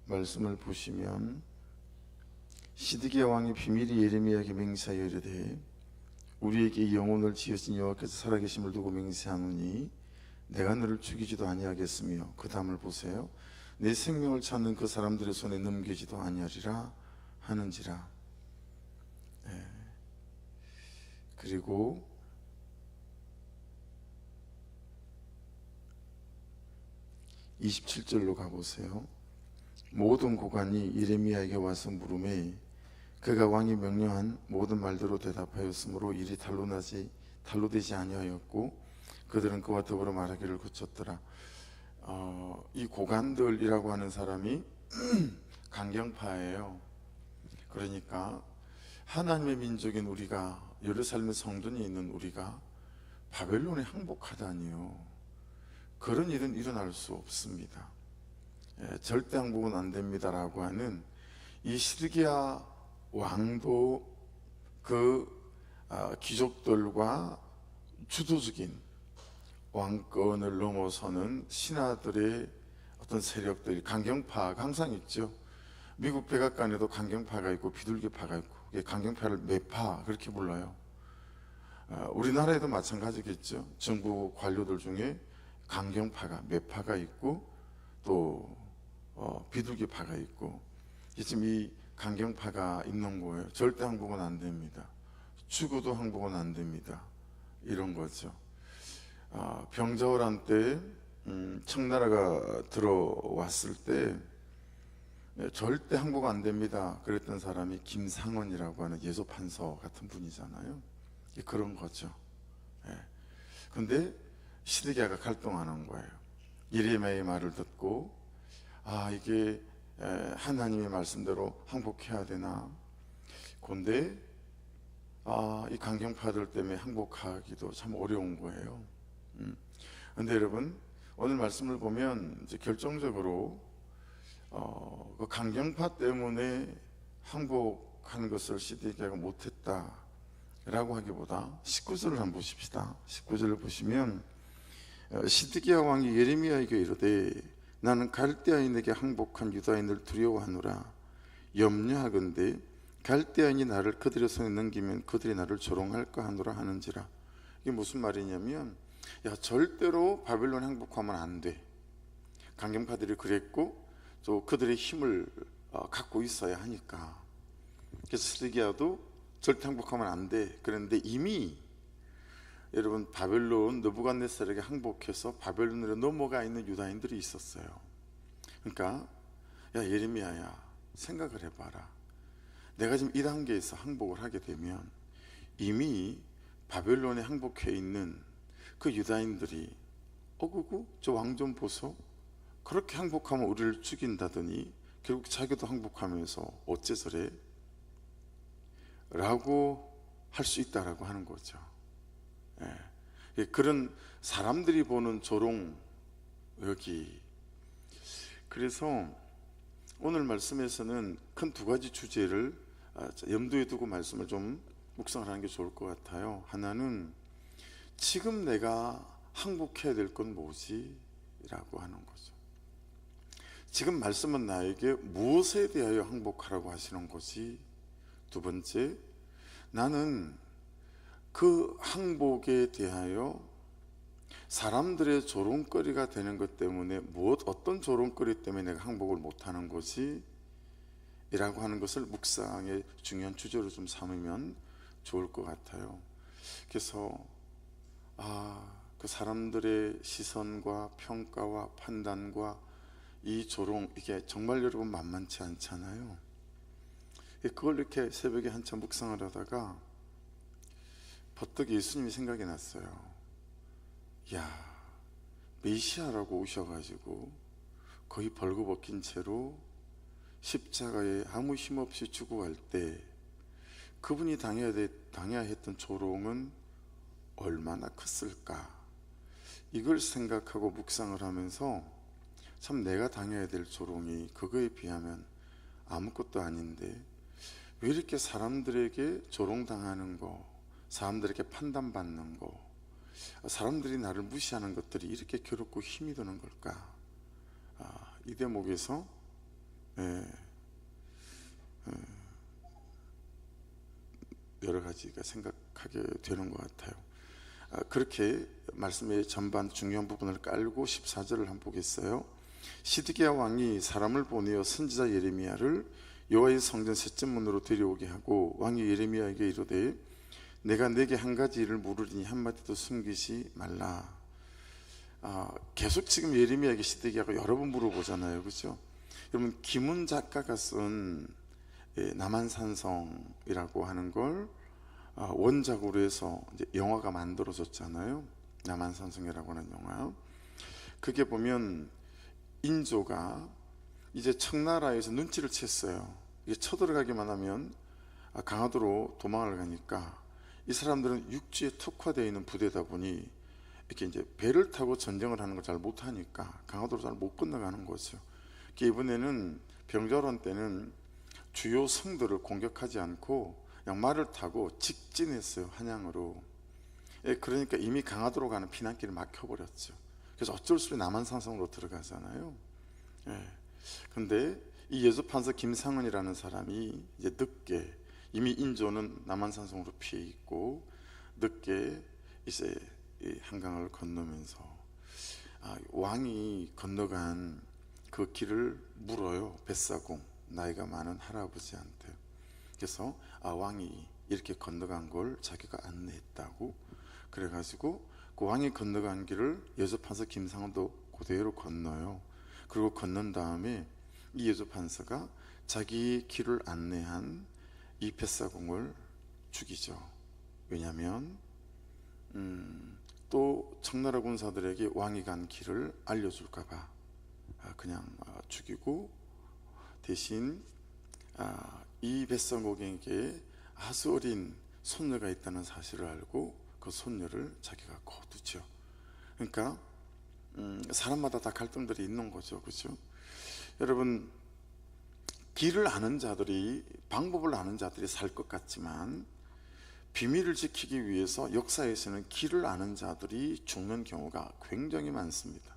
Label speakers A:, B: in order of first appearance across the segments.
A: 말씀을 보시면 시드기야 왕이 비밀이 예레미야에게 맹세하여 이르되 우리에게 이 영혼을 지으신 여호와께서 살아계심을 두고 맹세하노니 내가 너를 죽이지도 아니하겠으며 그 다음을 보세요. 내 생명을 찾는 그 사람들의 손에 넘기지도 아니하리라 하는지라. 그리고 27절로 가보세요. 모든 고관이 예레미야에게 와서 물으매 그가 왕이 명령한 모든 말대로 대답하였으므로 일이 탈로 되지 아니하였고 그들은 그와 더불어 말하기를 그쳤더라. 이 고관들이라고 하는 사람이 강경파예요. 그러니까 하나님의 민족인 우리가, 예루살렘의 성전이 있는 우리가 바벨론에 항복하다니요, 그런 일은 일어날 수 없습니다. 절대 항복은 안 됩니다라고 하는 이 시드기야 왕도 귀족들과 주도적인 왕권을 넘어서는 신하들의 어떤 세력들이, 강경파가 항상 있죠. 미국 백악관에도 강경파가 있고 비둘기파가 있고, 강경파를 매파 그렇게 불러요. 우리나라에도 마찬가지겠죠. 정부 관료들 중에 강경파가, 매파가 있고 또 비둘기파가 있고, 지금 이 강경파가 있는 거예요. 절대 항복은 안 됩니다. 죽어도 항복은 안 됩니다. 이런 거죠. 병자호란 때 청나라가 들어왔을 때 절대 항복 안 됩니다 그랬던 사람이 김상원이라고 하는 예조판서 같은 분이잖아요. 그런 거죠. 근데 시드기야가 갈등하는 거예요. 예레미야의 말을 듣고 이게 하나님의 말씀대로 항복해야 되나. 근데 이 강경파들 때문에 항복하기도 참 어려운 거예요. 근데 여러분, 오늘 말씀을 보면 이제 결정적으로 그 강경파 때문에 항복하는 것을 시드기야가 못했다라고 하기보다 19절을 한번 보십시다. 19절을 보시면 시드기야 왕이 예레미야에게 이르되 나는 갈대아인에게 항복한 유다인을 두려워하노라. 염려하건대 갈대아인이 나를 그들의 손에 넘기면 그들이 나를 조롱할까 하노라 하는지라. 이게 무슨 말이냐면, 절대로 바벨론 항복하면 안 돼. 강경파들이 그랬고 또 그들의 힘을 갖고 있어야 하니까. 그래서 시드기야도 절대 항복하면 안 돼. 그런데 이미 여러분, 바벨론 느부갓네살에게 항복해서 바벨론으로 넘어가 있는 유다인들이 있었어요. 그러니까 예레미야야, 생각을 해봐라. 내가 지금 이 단계에서 항복을 하게 되면 이미 바벨론에 항복해 있는 그 유다인들이 저 왕 좀 보소, 그렇게 항복하면 우리를 죽인다더니 결국 자기도 항복하면서 어째 저래? 라고 할 수 있다라고 하는 거죠. 그런 사람들이 보는 조롱, 여기. 그래서 오늘 말씀에서는 큰 두 가지 주제를 염두에 두고 말씀을 좀 묵상을 하는 게 좋을 것 같아요. 하나는 지금 내가 항복해야 될 건 뭐지? 라고 하는 거죠. 지금 말씀은 나에게 무엇에 대하여 항복하라고 하시는 거지? 두 번째, 나는 그 항복에 대하여 사람들의 조롱거리가 되는 것 때문에 어떤 조롱거리 때문에 내가 항복을 못하는 것이? 이라고 하는 것을 묵상의 중요한 주제로 좀 삼으면 좋을 것 같아요. 그래서 그 사람들의 시선과 평가와 판단과 이 조롱, 이게 정말 여러분 만만치 않잖아요. 그걸 이렇게 새벽에 한참 묵상을 하다가 버뜩 예수님이 생각이 났어요. 메시아라고 오셔가지고 거의 벌거벗긴 채로 십자가에 아무 힘없이 죽어갈 때 그분이 당해야 했던 조롱은 얼마나 컸을까. 이걸 생각하고 묵상을 하면서 참 내가 당해야 될 조롱이 그거에 비하면 아무것도 아닌데 왜 이렇게 사람들에게 조롱당하는 거, 사람들에게 판단받는 거, 사람들이 나를 무시하는 것들이 이렇게 괴롭고 힘이 드는 걸까? 이 대목에서 예, 여러 가지가 생각하게 되는 것 같아요. 그렇게 말씀의 전반 중요한 부분을 깔고 14절을 한번 보겠어요. 시드기야 왕이 사람을 보내어 선지자 예레미야를 여호와의 성전 셋째문으로 데려오게 하고 왕이 예레미야에게 이르되 내가 내게 한 가지 일을 물으리니 한마디도 숨기지 말라. 계속 지금 예레미야에게 시드기야가 여러 번 물어보잖아요, 그렇죠? 여러분, 김훈 작가가 쓴 남한산성이라고 하는 걸 원작으로 해서 이제 영화가 만들어졌잖아요. 남한산성이라고 하는 영화. 그게 보면 인조가 이제 청나라에서 눈치를 챘어요. 이게 쳐들어가기만 하면 강화도로 도망을 가니까 이 사람들은 육지에 특화되어 있는 부대다 보니 이렇게 이제 배를 타고 전쟁을 하는 걸 잘 못하니까 강화도로 잘 못 건너가는 거죠. 이번에는 병자론 때는 주요 성들을 공격하지 않고 그냥 말을 타고 직진했어요, 한양으로. 그러니까 이미 강화도로 가는 피난길이 막혀버렸죠. 그래서 어쩔 수 없이 남한산성으로 들어가잖아요. 근데 이 여주판서 김상은이라는 사람이 이제 늦게, 이미 인조는 남한산성으로 피해 있고 늦게 이제 이 한강을 건너면서 왕이 건너간 그 길을 물어요, 뱃사공, 나이가 많은 할아버지한테. 그래서 왕이 이렇게 건너간 걸 자기가 안내했다고. 그래가지고 그 왕이 건너간 길을 여주판서 김상은도 그대로 건너요. 그리고 건넌 다음에 이 여주판서가 자기 길을 안내한 이 뱃사공을 죽이죠. 왜냐하면 또 청나라 군사들에게 왕이 간 길을 알려줄까봐 그냥 죽이고, 대신 이 뱃사공에게 아주 어린 손녀가 있다는 사실을 알고 그 손녀를 자기가 거두죠. 그러니까 사람마다 다 갈등들이 있는 거죠, 그렇죠? 여러분, 길을 아는 자들이, 방법을 아는 자들이 살 것 같지만 비밀을 지키기 위해서 역사에서는 길을 아는 자들이 죽는 경우가 굉장히 많습니다.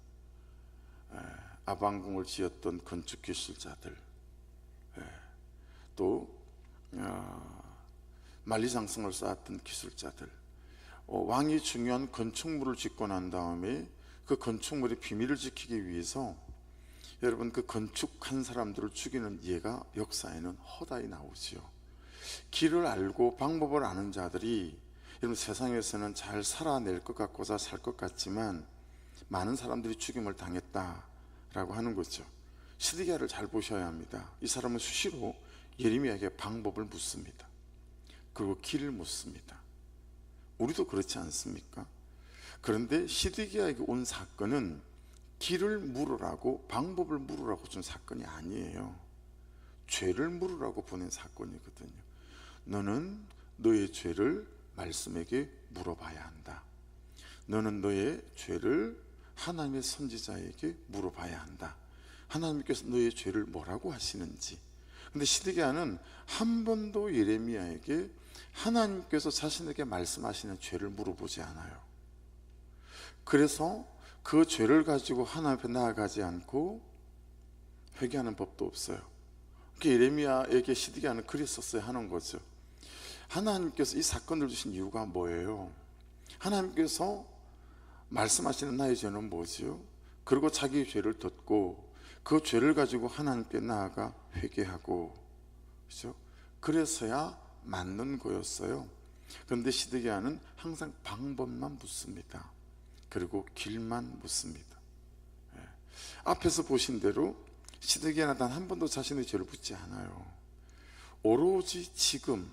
A: 아방궁을 지었던 건축 기술자들, 또 만리장성을 쌓았던 기술자들, 왕이 중요한 건축물을 짓고 난 다음에 그 건축물의 비밀을 지키기 위해서 여러분 그 건축한 사람들을 죽이는 예가 역사에는 허다히 나오지요. 길을 알고 방법을 아는 자들이 여러분 세상에서는 잘 살아낼 것 같고자 살 것 같지만 많은 사람들이 죽임을 당했다라고 하는 거죠. 시드기야를 잘 보셔야 합니다. 이 사람은 수시로 예레미야에게 방법을 묻습니다. 그리고 길을 묻습니다. 우리도 그렇지 않습니까? 그런데 시드기야에게 온 사건은 길을 물으라고, 방법을 물으라고 준 사건이 아니에요. 죄를 물으라고 보낸 사건이거든요. 너는 너의 죄를 말씀에게 물어봐야 한다. 너는 너의 죄를 하나님의 선지자에게 물어봐야 한다. 하나님께서 너의 죄를 뭐라고 하시는지. 근데 시드기야는 한 번도 예레미야에게 하나님께서 자신에게 말씀하시는 죄를 물어보지 않아요. 그래서 그 죄를 가지고 하나님 앞에 나아가지 않고 회개하는 법도 없어요. 예레미야에게 시드기야는 그랬었어야 하는 거죠. 하나님께서 이 사건을 주신 이유가 뭐예요? 하나님께서 말씀하시는 나의 죄는 뭐지요? 그리고 자기 죄를 덮고 그 죄를 가지고 하나님께 나아가 회개하고, 그렇죠? 그래서야 맞는 거였어요. 그런데 시드기야는 항상 방법만 묻습니다. 그리고 길만 묻습니다. 앞에서 보신 대로 시드기야는 단 한 번도 자신의 죄를 묻지 않아요. 오로지 지금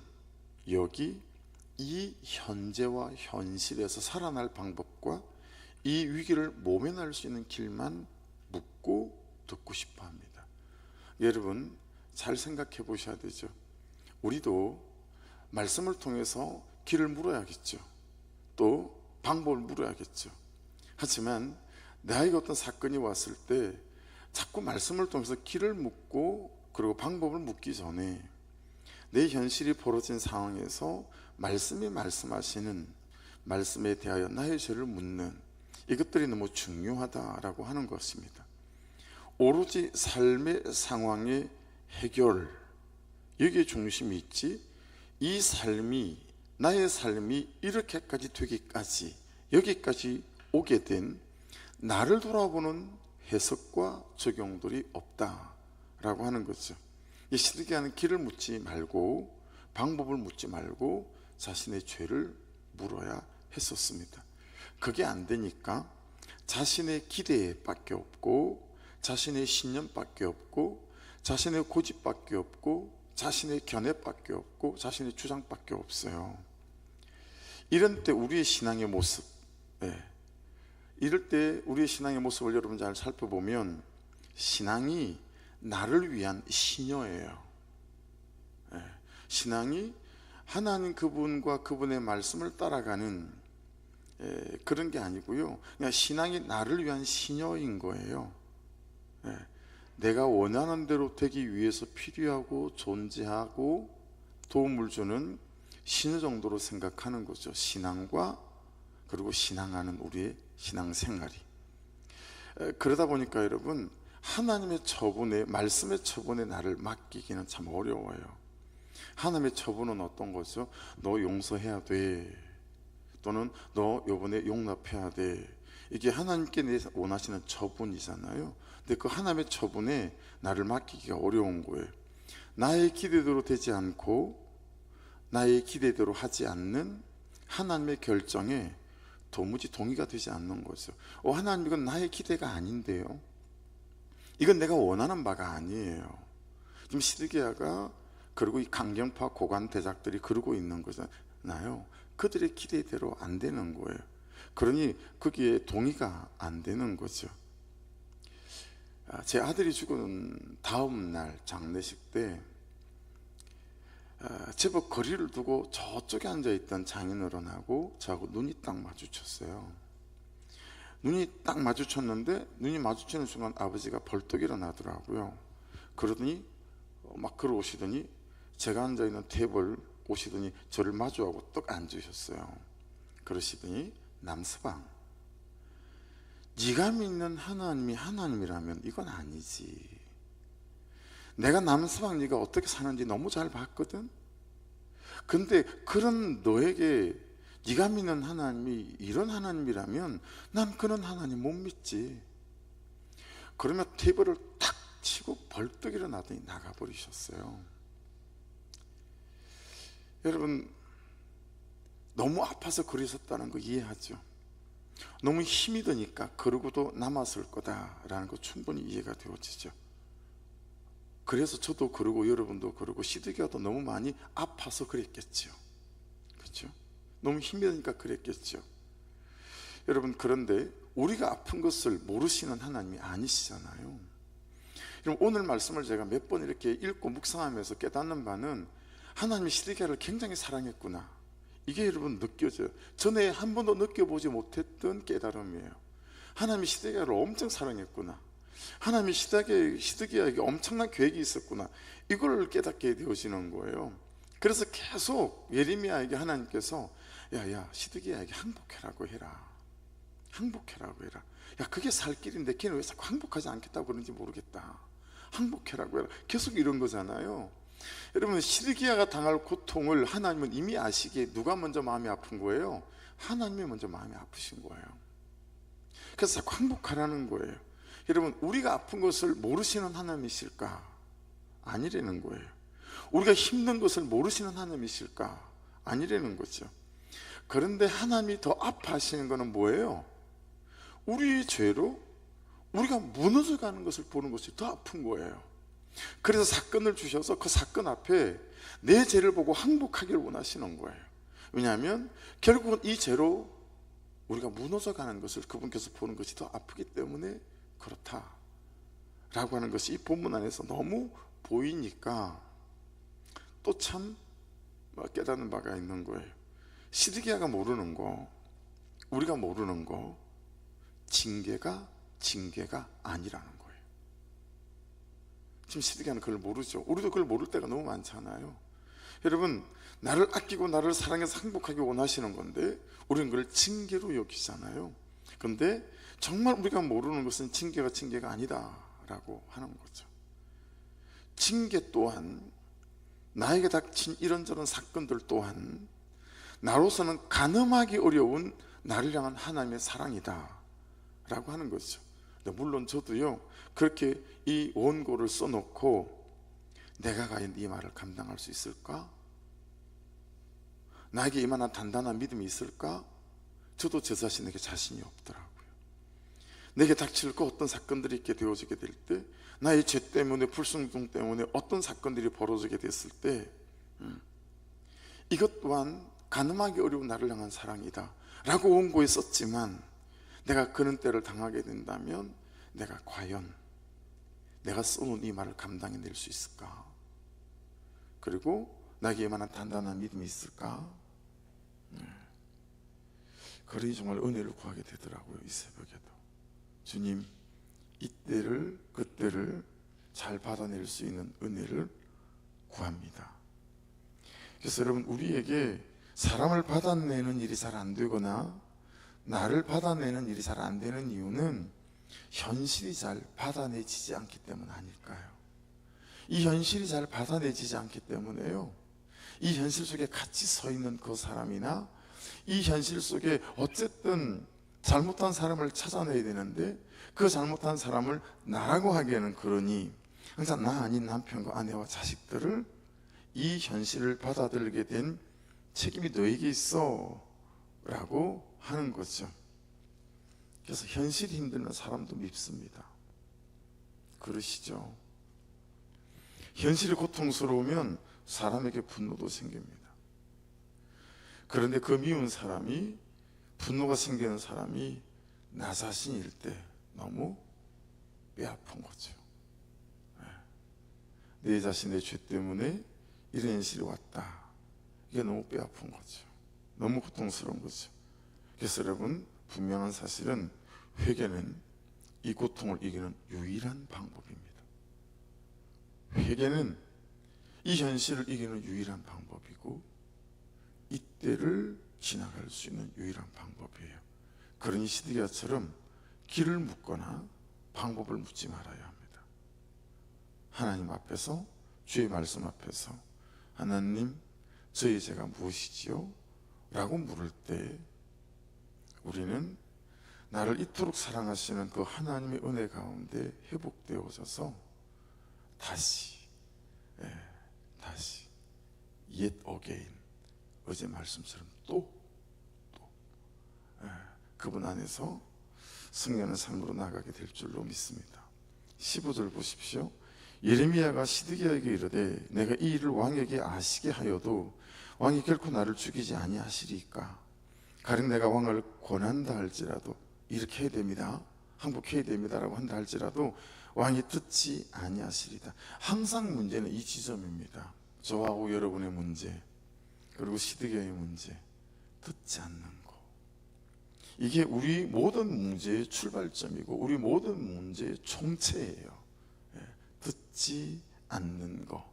A: 여기 이 현재와 현실에서 살아날 방법과 이 위기를 모면할 수 있는 길만 묻고 듣고 싶어 합니다. 여러분 잘 생각해 보셔야 되죠. 우리도 말씀을 통해서 길을 물어야겠죠. 또 방법을 물어야겠죠. 하지만 나에게 어떤 사건이 왔을 때 자꾸 말씀을 통해서 길을 묻고 그리고 방법을 묻기 전에 내 현실이 벌어진 상황에서 말씀이 말씀하시는 말씀에 대하여 나의 죄를 묻는 이것들이 너무 중요하다라고 하는 것입니다. 오로지 삶의 상황의 해결, 여기에 중심이 있지, 이 삶이, 나의 삶이 이렇게까지 되기까지, 여기까지 오게 된 나를 돌아보는 해석과 적용들이 없다라고 하는 거죠. 이 시드기야는 길을 묻지 말고, 방법을 묻지 말고 자신의 죄를 물어야 했었습니다. 그게 안 되니까 자신의 기대밖에 없고, 자신의 신념밖에 없고, 자신의 고집밖에 없고, 자신의 견해밖에 없고, 자신의 주장밖에 없어요. 이런 때 우리의 신앙의 모습, 이럴 때 우리의 신앙의 모습을 여러분 잘 살펴보면 신앙이 나를 위한 신여예요. 신앙이 하나님 그분과 그분의 말씀을 따라가는 그런 게 아니고요, 그냥 신앙이 나를 위한 신여인 거예요. 내가 원하는 대로 되기 위해서 필요하고 존재하고 도움을 주는 신여 정도로 생각하는 거죠. 신앙과 그리고 신앙하는 우리의 신앙생활이. 그러다 보니까 여러분, 하나님의 처분에, 말씀의 처분에 나를 맡기기는 참 어려워요. 하나님의 처분은 어떤 거죠? 너 용서해야 돼, 또는 너 요번에 용납해야 돼. 이게 하나님께 원하시는 처분이잖아요. 근데 그 하나님의 처분에 나를 맡기기가 어려운 거예요. 나의 기대대로 되지 않고 나의 기대대로 하지 않는 하나님의 결정에 도무지 동의가 되지 않는 거죠. 하나님, 이건 나의 기대가 아닌데요, 이건 내가 원하는 바가 아니에요. 지금 시드기야가, 그리고 이 강경파 고관 대작들이 그러고 있는 거잖아요. 그들의 기대대로 안 되는 거예요. 그러니 거기에 동의가 안 되는 거죠. 제 아들이 죽은 다음 날 장례식 때 제법 거리를 두고 저쪽에 앉아있던 장인어른하고 저하고 눈이 딱 마주쳤어요. 눈이 딱 마주쳤는데, 눈이 마주치는 순간 아버지가 벌떡 일어나더라고요. 그러더니 막 걸어오시더니 제가 앉아있는 테이블 오시더니 저를 마주하고 떡 앉으셨어요. 그러시더니, 남서방, 네가 믿는 하나님이 하나님이라면 이건 아니지. 내가 남서방 네가 어떻게 사는지 너무 잘 봤거든. 근데 그런 너에게 네가 믿는 하나님이 이런 하나님이라면 난 그런 하나님 못 믿지. 그러면 테이블을 탁 치고 벌떡 일어나더니 나가버리셨어요. 여러분, 너무 아파서 그러셨다는 거 이해하죠? 너무 힘이 드니까 그러고도 남았을 거다라는 거 충분히 이해가 되어지죠. 그래서 저도 그러고 여러분도 그러고 시드기야도 너무 많이 아파서 그랬겠죠. 그렇죠? 너무 힘이 드니까 그랬겠죠. 여러분, 그런데 우리가 아픈 것을 모르시는 하나님이 아니시잖아요. 여러분, 오늘 말씀을 제가 몇 번 이렇게 읽고 묵상하면서 깨닫는 바는 하나님이 시드기야를 굉장히 사랑했구나, 이게 여러분 느껴져요. 전에 한 번도 느껴보지 못했던 깨달음이에요. 하나님이 시드기야를 엄청 사랑했구나, 하나님이 시드기야에게 엄청난 계획이 있었구나, 이걸 깨닫게 되어지는 거예요. 그래서 계속 예레미야에게 하나님께서 야 시드기야에게 항복해라고 해라, 항복해라고 해라. 야, 그게 살 길인데 걔는 왜 자꾸 항복하지 않겠다고 그러는지 모르겠다, 항복해라고 해라. 계속 이런 거잖아요. 여러분, 시드기야가 당할 고통을 하나님은 이미 아시기에 누가 먼저 마음이 아픈 거예요? 하나님이 먼저 마음이 아프신 거예요. 그래서 자꾸 항복하라는 거예요. 여러분, 우리가 아픈 것을 모르시는 하나님이실까? 아니라는 거예요. 우리가 힘든 것을 모르시는 하나님이실까? 아니라는 거죠. 그런데 하나님이 더 아파하시는 것은 뭐예요? 우리의 죄로 우리가 무너져가는 것을 보는 것이 더 아픈 거예요. 그래서 사건을 주셔서 그 사건 앞에 내 죄를 보고 항복하기를 원하시는 거예요. 왜냐하면 결국은 이 죄로 우리가 무너져가는 것을 그분께서 보는 것이 더 아프기 때문에 그렇다라고 하는 것이 이 본문 안에서 너무 보이니까 또 참 깨닫는 바가 있는 거예요. 시드기야가 모르는 거, 우리가 모르는 거, 징계가 아니라는 거예요. 지금 시드기야는 그걸 모르죠. 우리도 그걸 모를 때가 너무 많잖아요. 여러분, 나를 아끼고 나를 사랑해서 행복하게 원하시는 건데 우리는 그걸 징계로 여기잖아요. 근데 정말 우리가 모르는 것은 징계가 아니다 라고 하는 거죠. 징계 또한, 나에게 닥친 이런저런 사건들 또한 나로서는 가늠하기 어려운 나를 향한 하나님의 사랑이다 라고 하는 거죠. 물론 저도요, 그렇게 이 원고를 써놓고 내가 과연 이 말을 감당할 수 있을까? 나에게 이만한 단단한 믿음이 있을까? 저도 제 자신에게 자신이 없더라고요. 내게 닥칠 거 어떤 사건들이 있게 되어지게 될 때, 나의 죄 때문에, 불순종 때문에 어떤 사건들이 벌어지게 됐을 때, 이것 또한 가늠하기 어려운 나를 향한 사랑이다 라고 원고에 썼지만, 내가 그런 때를 당하게 된다면 내가 과연 내가 써놓은 이 말을 감당해낼 수 있을까? 그리고 나에게 이만한 단단한 믿음이 있을까? 그러니 정말 은혜를 구하게 되더라고요. 이 새벽에도 주님, 이때를 그때를 잘 받아낼 수 있는 은혜를 구합니다. 그래서 여러분, 우리에게 사람을 받아내는 일이 잘 안 되거나 나를 받아내는 일이 잘 안 되는 이유는 현실이 잘 받아내지지 않기 때문 아닐까요? 이 현실이 잘 받아내지지 않기 때문에요, 이 현실 속에 같이 서 있는 그 사람이나 이 현실 속에 어쨌든 잘못한 사람을 찾아내야 되는데 그 잘못한 사람을 나라고 하기에는 그러니 항상 나 아닌 남편과 아내와 자식들을, 이 현실을 받아들이게 된 책임이 너에게 있어 라고 하는 거죠. 그래서 현실이 힘들면 사람도 밉습니다. 그러시죠? 현실이 고통스러우면 사람에게 분노도 생깁니다. 그런데 그 미운 사람이, 분노가 생기는 사람이 나 자신일 때 너무 뼈아픈 거죠. 내 자신의 죄 때문에 이런 현실이 왔다. 이게 너무 뼈아픈 거죠. 너무 고통스러운 거죠. 그래서 여러분, 분명한 사실은 회개는 이 고통을 이기는 유일한 방법입니다. 회개는 이 현실을 이기는 유일한 방법이고 이때를 지나갈 수 있는 유일한 방법이에요. 그러니 시드기야처럼 길을 묻거나 방법을 묻지 말아야 합니다. 하나님 앞에서, 주의 말씀 앞에서 하나님, 저희 죄가 무엇이지요? 라고 물을 때 우리는 나를 이토록 사랑하시는 그 하나님의 은혜 가운데 회복되어져서 다시 yet again, 어제 말씀처럼 또 그분 안에서 승리하는 삶으로 나가게 될 줄로 믿습니다. 15절 보십시오. 예레미야가 시드기야에게 이르되 내가 이 일을 왕에게 아시게 하여도 왕이 결코 나를 죽이지 아니하시리까? 가령 내가 왕을 권한다 할지라도, 이렇게 해야 됩니다, 항복해야 됩니다라고 한다 할지라도 왕이 듣지 아니하시리다. 항상 문제는 이 지점입니다. 저하고 여러분의 문제, 그리고 시드기야의 문제, 듣지 않는 거. 이게 우리 모든 문제의 출발점이고 우리 모든 문제의 총체예요. 듣지 않는 거,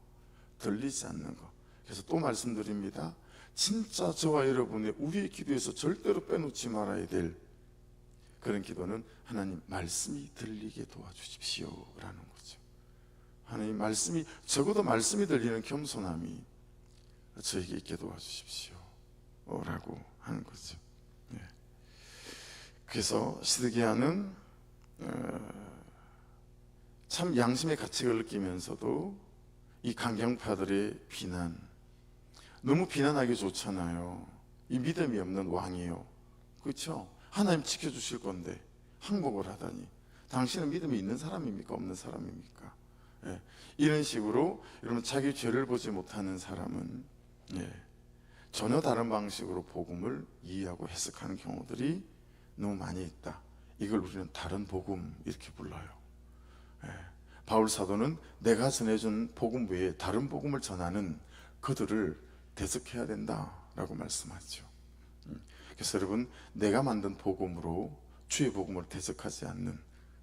A: 들리지 않는 거. 그래서 또 말씀드립니다. 진짜 저와 여러분의, 우리의 기도에서 절대로 빼놓지 말아야 될 그런 기도는 하나님, 말씀이 들리게 도와주십시오 라는 거죠. 하나님, 말씀이, 적어도 말씀이 들리는 겸손함이 저에게 있게 도와주십시오 라고 하는 거죠. 그래서 시드기야는 참 양심의 가책을 느끼면서도 이 강경파들의 비난, 너무 비난하기 좋잖아요. 이 믿음이 없는 왕이요, 그렇죠? 하나님 지켜주실 건데 항복을 하다니, 당신은 믿음이 있는 사람입니까? 없는 사람입니까? 이런 식으로 여러분, 자기 죄를 보지 못하는 사람은 전혀 다른 방식으로 복음을 이해하고 해석하는 경우들이 너무 많이 있다. 이걸 우리는 다른 복음 이렇게 불러요. 바울 사도는 내가 전해준 복음 외에 다른 복음을 전하는 그들을 대적해야 된다라고 말씀하죠. 그래서 여러분, 내가 만든 복음으로 주의 복음을 대적하지 않는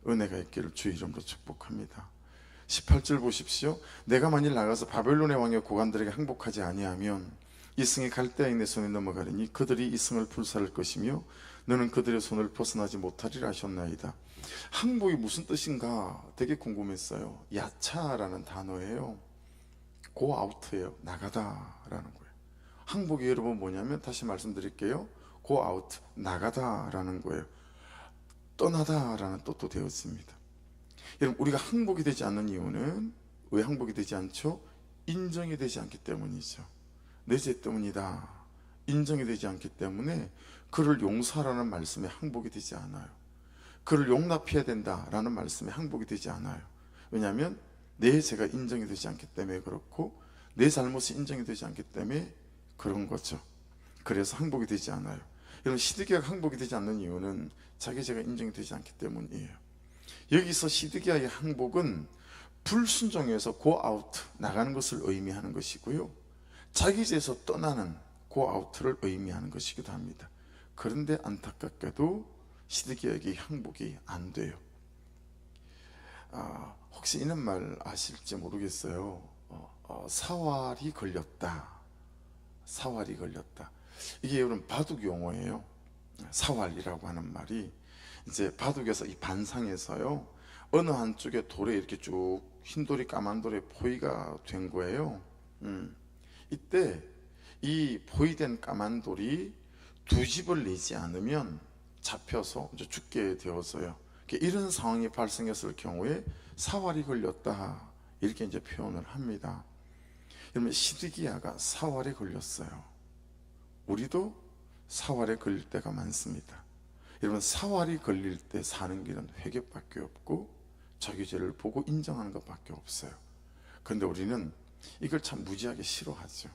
A: 은혜가 있기를 주의 이름으로 축복합니다. 18절 보십시오. 내가 만일 나가서 바벨론의 왕의 고관들에게 항복하지 아니하면 이 성이 갈대아인의 손에 넘어가리니 그들이 이 성을 불살할 것이며 너는 그들의 손을 벗어나지 못하리라 하셨나이다. 항복이 무슨 뜻인가 되게 궁금했어요. 야차라는 단어예요. go out예요. 나가다라는 거예요. 항복이 여러분 뭐냐면, 다시 말씀드릴게요. go out, 나가다라는 거예요. 떠나다라는 뜻도 되어 있습니다. 여러분, 우리가 항복이 되지 않는 이유는, 왜 항복이 되지 않죠? 인정이 되지 않기 때문이죠. 내 죄 때문이다, 인정이 되지 않기 때문에 그를 용서하라는 말씀에 항복이 되지 않아요. 그를 용납해야 된다라는 말씀에 항복이 되지 않아요. 왜냐하면 내 죄가 인정이 되지 않기 때문에 그렇고, 내 잘못이 인정이 되지 않기 때문에 그런 거죠. 그래서 항복이 되지 않아요. 여러분, 시드기야가 항복이 되지 않는 이유는 자기 죄가 인정이 되지 않기 때문이에요. 여기서 시드기야의 항복은 불순종에서 go out, 나가는 것을 의미하는 것이고요, 자기 죄에서 떠나는 go out를 의미하는 것이기도 합니다. 그런데 안타깝게도 시드기야에게 항복이 안 돼요. 혹시 이런 말 아실지 모르겠어요. 사활이 걸렸다. 사활이 걸렸다. 이게 여러분 바둑 용어예요. 사활이라고 하는 말이, 이제 바둑에서 이 반상에서요, 어느 한쪽에 돌에 이렇게 쭉 흰 돌이 까만 돌에 포위가 된 거예요. 이때 이 포위된 까만 돌이 두 집을 내지 않으면 잡혀서 이제 죽게 되어서요. 이런 상황이 발생했을 경우에 사활이 걸렸다, 이렇게 이제 표현을 합니다. 여러분, 시드기야가 사활에 걸렸어요. 우리도 사활에 걸릴 때가 많습니다. 여러분, 사활이 걸릴 때 사는 길은 회개밖에 없고 자기 죄를 보고 인정하는 것밖에 없어요. 그런데 우리는 이걸 참 무지하게 싫어하죠.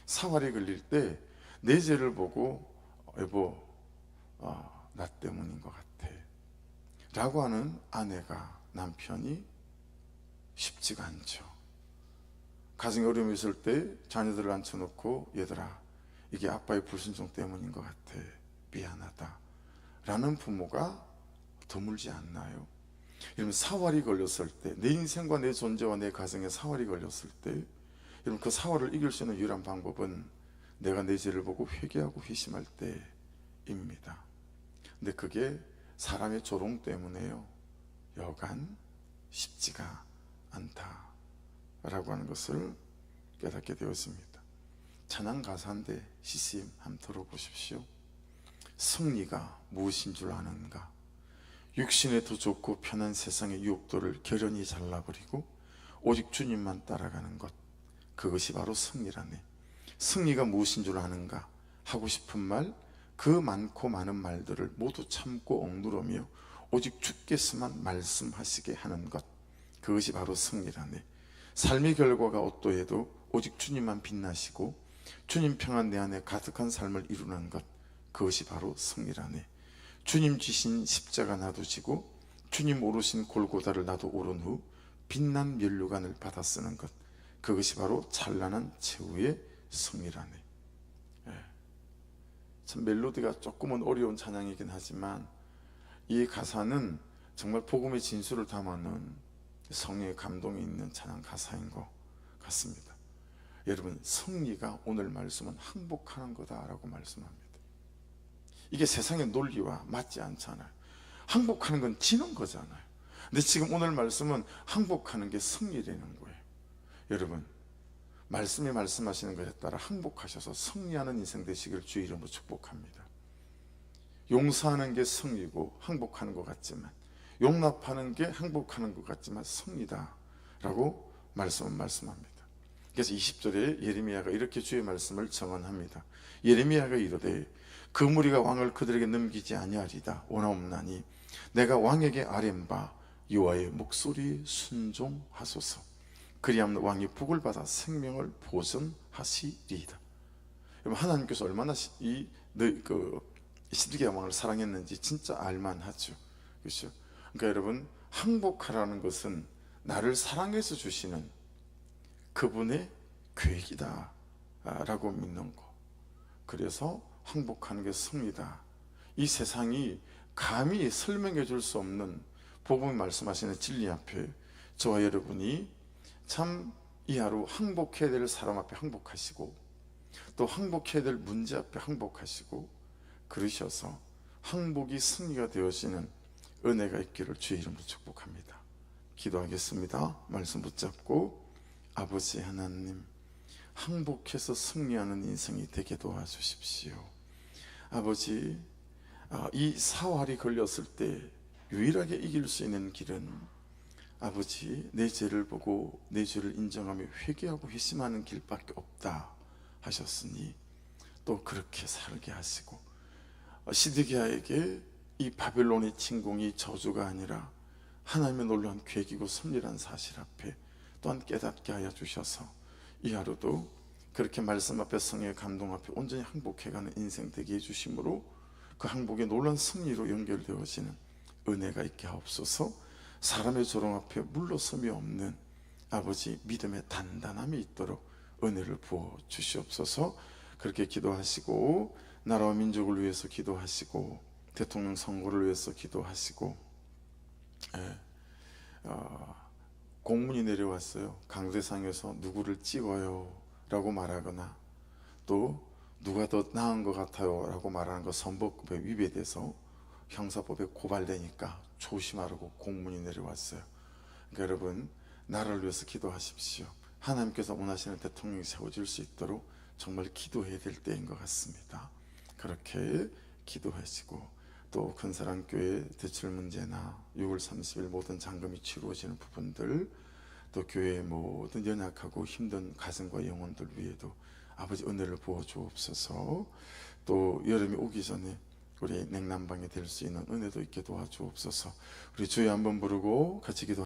A: 사활이 걸릴 때 내 죄를 보고, 여보, 나 때문인 것 같아 라고 하는 아내가, 남편이 쉽지가 않죠. 가정에 어려움이 있을 때 자녀들을 앉혀놓고, 얘들아, 이게 아빠의 불순종 때문인 것 같아, 미안하다 라는 부모가 드물지 않나요? 여러분, 사활이 걸렸을 때, 내 인생과 내 존재와 내 가정에 사활이 걸렸을 때, 여러분, 그 사활을 이길 수 있는 유일한 방법은 내가 내 죄를 보고 회개하고 회심할 때입니다. 근데 그게 사람의 조롱 때문에요, 여간 쉽지가 않다라고 하는 것을 깨닫게 되었습니다. 찬양 가사인데 CCM 한번 들어보십시오. 승리가 무엇인 줄 아는가? 육신에 더 좋고 편한 세상의 유혹들을 결연히 잘라버리고 오직 주님만 따라가는 것, 그것이 바로 승리라네. 승리가 무엇인 줄 아는가? 하고 싶은 말, 그 많고 많은 말들을 모두 참고 억누르며 오직 주께서만 말씀하시게 하는 것, 그것이 바로 승리라네. 삶의 결과가 어떠해도 오직 주님만 빛나시고 주님 평안 내 안에 가득한 삶을 이루는 것, 그것이 바로 승리라네. 주님 지신 십자가 나도 지고 주님 오르신 골고다를 나도 오른 후 빛난 면류관을 받아 쓰는 것, 그것이 바로 찬란한 최후의 승리라네. 참 멜로디가 조금은 어려운 찬양이긴 하지만 이 가사는 정말 복음의 진수를 담아놓은 성령의 감동이 있는 찬양 가사인 것 같습니다. 여러분, 승리가 오늘 말씀은 항복하는 거다라고 말씀합니다. 이게 세상의 논리와 맞지 않잖아요. 항복하는 건 지는 거잖아요. 근데 지금 오늘 말씀은 항복하는 게 승리라는 거예요. 여러분, 말씀이 말씀하시는 것에 따라 항복하셔서 승리하는 인생 되시기를 주의 이름으로 축복합니다. 용서하는 게 승리고 항복하는 것 같지만, 용납하는 게 항복하는 것 같지만 승리다 라고 말씀은 말씀합니다. 그래서 20절에 예레미야가 이렇게 주의 말씀을 정언합니다. 예레미야가 이르되 그 무리가 왕을 그들에게 넘기지 아니하리다 원하옵나니 내가 왕에게 아뢰바 여호와의 목소리 순종하소서. 그리하면 왕이 복을 받아 생명을 보존하시리이다. 여러분, 하나님께서 얼마나 시드기야 왕을 사랑했는지 진짜 알만하죠. 그렇죠? 그러니까 여러분, 항복하라는 것은 나를 사랑해서 주시는 그분의 계획이다 라고 믿는 거. 그래서 항복하는 게 승리다. 이 세상이 감히 설명해 줄 수 없는 복음이 말씀하시는 진리 앞에 저와 여러분이 참 이 하루 항복해야 될 사람 앞에 항복하시고 또 항복해야 될 문제 앞에 항복하시고 그러셔서 항복이 승리가 되어지는 은혜가 있기를 주의 이름으로 축복합니다. 기도하겠습니다. 말씀 붙잡고 아버지 하나님, 항복해서 승리하는 인생이 되게 도와주십시오. 아버지, 이 사활이 걸렸을 때 유일하게 이길 수 있는 길은 아버지, 내 죄를 보고 내 죄를 인정하며 회개하고 회심하는 길밖에 없다 하셨으니 또 그렇게 살게 하시고, 시드기야에게 이 바벨론의 침공이 저주가 아니라 하나님의 놀라운 계획이고 섭리란 사실 앞에 또한 깨닫게 하여 주셔서 이 하루도 그렇게 말씀 앞에, 성의 감동 앞에 온전히 항복해가는 인생 되게 해주심으로 그 항복의 놀라운 승리로 연결되어지는 은혜가 있게 하옵소서. 사람의 조롱 앞에 물러섬이 없는 아버지 믿음의 단단함이 있도록 은혜를 부어 주시옵소서. 그렇게 기도하시고 나라와 민족을 위해서 기도하시고 대통령 선거를 위해서 기도하시고, 공문이 내려왔어요. 강대상에서 누구를 찍어요 라고 말하거나 또 누가 더 나은 것 같아요 라고 말하는 거 선거법에 위배돼서 형사법에 고발되니까 조심하라고 공문이 내려왔어요. 그러니까 여러분, 나라를 위해서 기도하십시오. 하나님께서 원하시는 대통령이 세워질 수 있도록 정말 기도해야 될 때인 것 같습니다. 그렇게 기도하시고 또 큰사랑교회 대출 문제나 6월 30일 모든 잔금이 치루어지는 부분들, 또 교회의 모든 연약하고 힘든 가정과 영혼들 위에도 아버지 은혜를 부어 주옵소서. 또 여름이 오기 전에 우리 냉난방이 될 수 있는 은혜도 있게 도와주옵소서. 우리 주여 한번 부르고 같이 기도